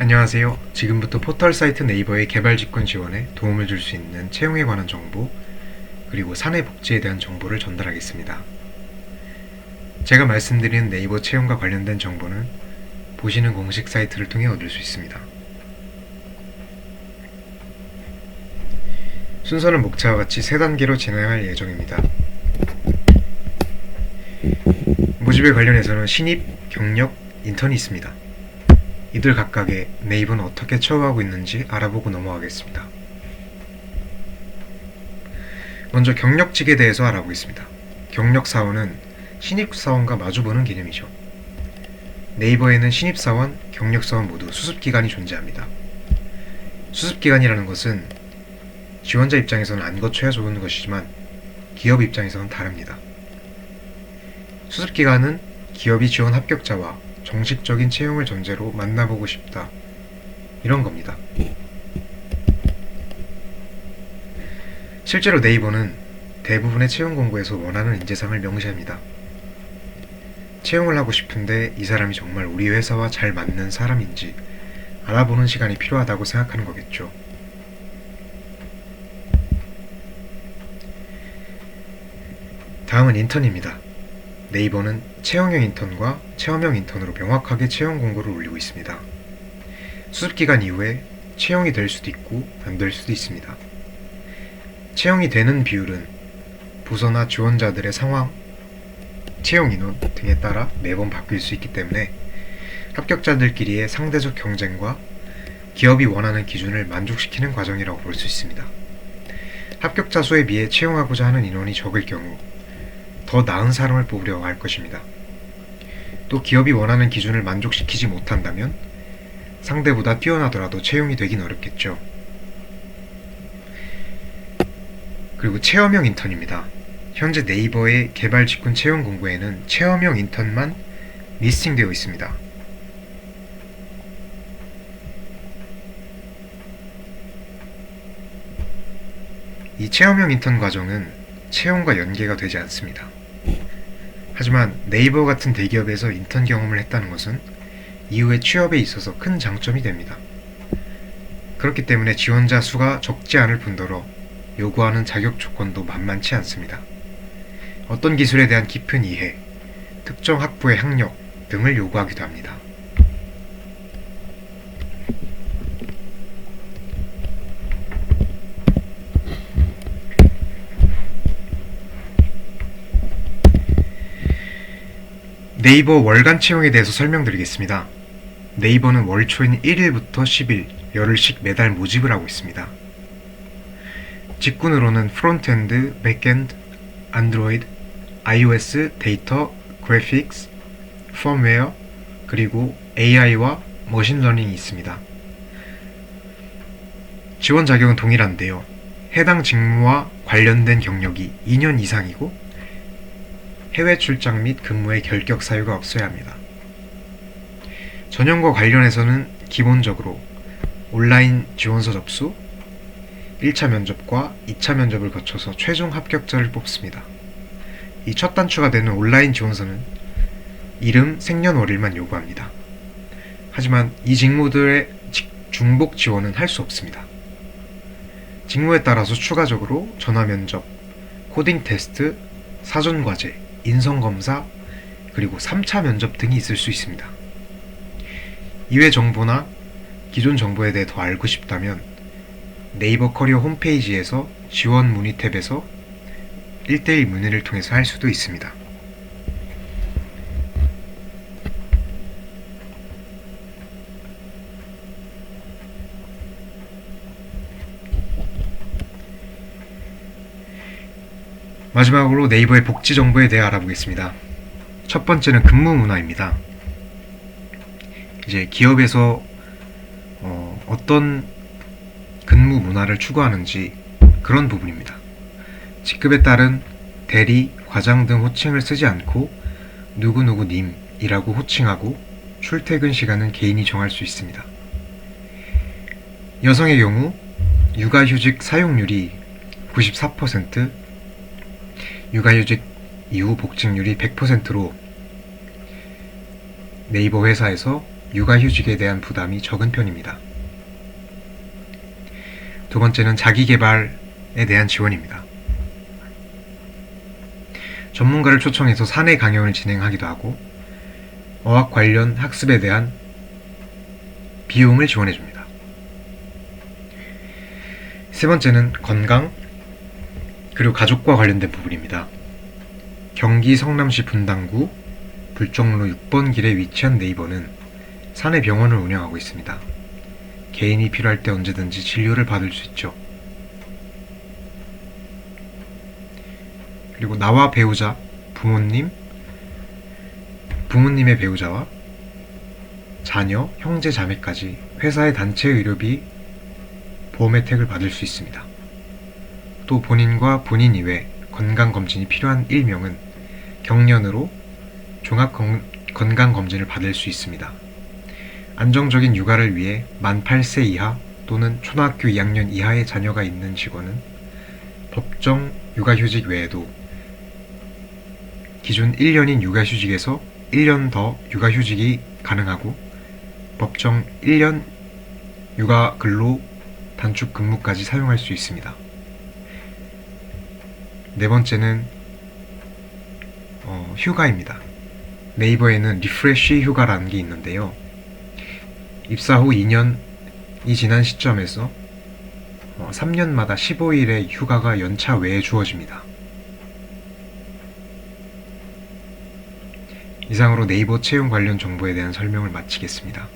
안녕하세요. 지금부터 포털 사이트 네이버의 개발 직군 지원에 도움을 줄 수 있는 채용에 관한 정보, 그리고 사내 복지에 대한 정보를 전달하겠습니다. 제가 말씀드리는 네이버 채용과 관련된 정보는 보시는 공식 사이트를 통해 얻을 수 있습니다. 순서는 목차와 같이 3단계로 진행할 예정입니다. 모집에 관련해서는 신입, 경력, 인턴이 있습니다. 이들 각각의 네이버는 어떻게 처우하고 있는지 알아보고 넘어가겠습니다. 먼저 경력직에 대해서 알아보겠습니다. 경력사원은 신입사원과 마주보는 개념이죠. 네이버에는 신입사원, 경력사원 모두 수습기간이 존재합니다. 수습기간이라는 것은 지원자 입장에서는 안 거쳐야 좋은 것이지만 기업 입장에서는 다릅니다. 수습기간은 기업이 지원 합격자와 정식적인 채용을 전제로 만나보고 싶다, 이런 겁니다. 실제로 네이버는 대부분의 채용 공고에서 원하는 인재상을 명시합니다. 채용을 하고 싶은데 이 사람이 정말 우리 회사와 잘 맞는 사람인지 알아보는 시간이 필요하다고 생각하는 거겠죠. 다음은 인턴입니다. 네이버는 채용형 인턴과 체험형 인턴으로 명확하게 채용 공고를 올리고 있습니다. 수습기간 이후에 채용이 될 수도 있고 안 될 수도 있습니다. 채용이 되는 비율은 부서나 지원자들의 상황, 채용 인원 등에 따라 매번 바뀔 수 있기 때문에 합격자들끼리의 상대적 경쟁과 기업이 원하는 기준을 만족시키는 과정이라고 볼 수 있습니다. 합격자 수에 비해 채용하고자 하는 인원이 적을 경우 더 나은 사람을 뽑으려고 할 것입니다. 또 기업이 원하는 기준을 만족시키지 못한다면 상대보다 뛰어나더라도 채용이 되긴 어렵겠죠. 그리고 체험형 인턴입니다. 현재 네이버의 개발 직군 채용 공고에는 체험형 인턴만 리스팅되어 있습니다. 이 체험형 인턴 과정은 채용과 연계가 되지 않습니다. 하지만 네이버 같은 대기업에서 인턴 경험을 했다는 것은 이후에 취업에 있어서 큰 장점이 됩니다. 그렇기 때문에 지원자 수가 적지 않을 뿐더러 요구하는 자격 조건도 만만치 않습니다. 어떤 기술에 대한 깊은 이해, 특정 학부의 학력 등을 요구하기도 합니다. 네이버 월간 채용에 대해서 설명드리겠습니다. 네이버는 월초인 1일부터 10일, 열흘씩 매달 모집을 하고 있습니다. 직군으로는 프론트엔드, 백엔드, 안드로이드, iOS, 데이터, 그래픽스, 펌웨어, 그리고 AI와 머신러닝이 있습니다. 지원 자격은 동일한데요. 해당 직무와 관련된 경력이 2년 이상이고 해외 출장 및 근무의 결격 사유가 없어야 합니다. 전형과 관련해서는 기본적으로 온라인 지원서 접수, 1차 면접과 2차 면접을 거쳐서 최종 합격자를 뽑습니다. 이 첫 단추가 되는 온라인 지원서는 이름, 생년월일만 요구합니다. 하지만 이 직무들의 중복 지원은 할 수 없습니다. 직무에 따라서 추가적으로 전화 면접, 코딩 테스트, 사전 과제, 인성검사, 그리고 3차 면접 등이 있을 수 있습니다. 이외 정보나 기존 정보에 대해 더 알고 싶다면 네이버 커리어 홈페이지에서 지원 문의 탭에서 1대1 문의를 통해서 할 수도 있습니다. 마지막으로 네이버의 복지 정보에 대해 알아보겠습니다. 첫 번째는 근무 문화입니다. 이제 기업에서 어떤 근무 문화를 추구하는지 그런 부분입니다. 직급에 따른 대리, 과장 등 호칭을 쓰지 않고 누구누구님이라고 호칭하고 출퇴근 시간은 개인이 정할 수 있습니다. 여성의 경우 육아휴직 사용률이 94%, 육아휴직 이후 복직률이 100%로 네이버 회사에서 육아휴직에 대한 부담이 적은 편입니다. 두 번째는 자기계발에 대한 지원입니다. 전문가를 초청해서 사내 강연을 진행하기도 하고 어학 관련 학습에 대한 비용을 지원해줍니다. 세 번째는 건강 그리고 가족과 관련된 부분입니다. 경기 성남시 분당구 불정로 6번 길에 위치한 네이버는 사내 병원을 운영하고 있습니다. 개인이 필요할 때 언제든지 진료를 받을 수 있죠. 그리고 나와 배우자, 부모님의 배우자와 자녀, 형제, 자매까지 회사의 단체 의료비 보험 혜택을 받을 수 있습니다. 또 본인과 본인 이외 건강검진이 필요한 일명은 경련으로 종합건강검진을 받을 수 있습니다. 안정적인 육아를 위해 만 8세 이하 또는 초등학교 2학년 이하의 자녀가 있는 직원은 법정 육아휴직 외에도 기준 1년인 육아휴직에서 1년 더 육아휴직이 가능하고 법정 1년 육아근로 단축 근무까지 사용할 수 있습니다. 네 번째는 휴가입니다. 네이버에는 리프레쉬 휴가라는 게 있는데요. 입사 후 2년이 지난 시점에서 3년마다 15일의 휴가가 연차 외에 주어집니다. 이상으로 네이버 채용 관련 정보에 대한 설명을 마치겠습니다.